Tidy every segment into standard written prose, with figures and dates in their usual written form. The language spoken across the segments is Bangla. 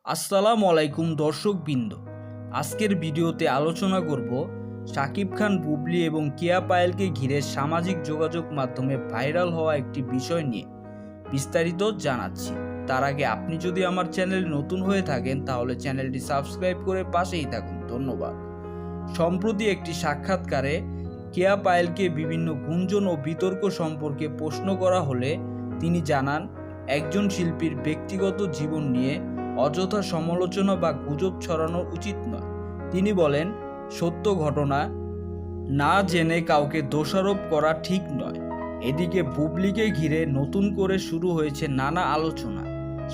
আসসালামু আলাইকুম দর্শকবৃন্দ। আজকের ভিডিওতে আলোচনা করব শাকিব খান, বুবলি এবং কেয়া পায়েলকে ঘিরে সামাজিক যোগাযোগ মাধ্যমে ভাইরাল হওয়া একটি বিষয় নিয়ে বিস্তারিত জানাচ্ছি। তার আগে আপনি যদি আমার চ্যানেলে নতুন হয়ে থাকেন তাহলে চ্যানেলটি সাবস্ক্রাইব করে পাশেই থাকুন। ধন্যবাদ। সম্প্রতি একটি সাক্ষাৎকারে কেয়া পায়েলকে বিভিন্ন গুঞ্জন ও বিতর্ক সম্পর্কে প্রশ্ন করা হলে তিনি জানান, একজন শিল্পীর ব্যক্তিগত জীবন নিয়ে অযথা সমালোচনা বা গুজব ছড়ানো উচিত নয়। তিনি বলেন, সত্য ঘটনা না জেনে কাউকে দোষারোপ করা ঠিক নয়। এদিকে বুবলিকে ঘিরে নতুন করে শুরু হয়েছে নানা আলোচনা।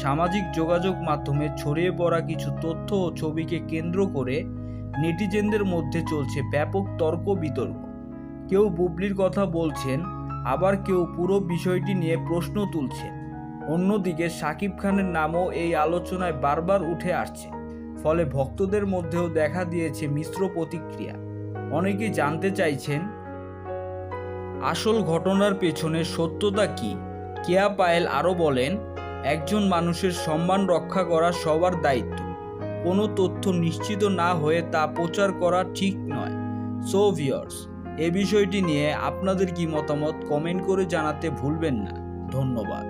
সামাজিক যোগাযোগ মাধ্যমে ছড়িয়ে পড়া কিছু তথ্য ও ছবিকে কেন্দ্র করে নেটিজেনদের মধ্যে চলছে ব্যাপক তর্ক বিতর্ক। কেউ বুবলির কথা বলছেন, আবার কেউ পুরো বিষয়টি নিয়ে প্রশ্ন তুলছেন। অন্যদিকে শাকিব খানের নামও এই আলোচনায় বারবার উঠে আসছে, ফলে ভক্তদের মধ্যেও দেখা দিয়েছে মিশ্র প্রতিক্রিয়া। অনেকেই জানতে চাইছেন আসল ঘটনার পেছনে সত্যতা কি। কেয়া পায়েল আরও বলেন, একজন মানুষের সম্মান রক্ষা করা সবার দায়িত্ব। কোনো তথ্য নিশ্চিত না হয়ে তা প্রচার করা ঠিক নয়। সো ভিউয়ার্স, এ বিষয়টি নিয়ে আপনাদের কি মতামত কমেন্ট করে জানাতে ভুলবেন না। ধন্যবাদ।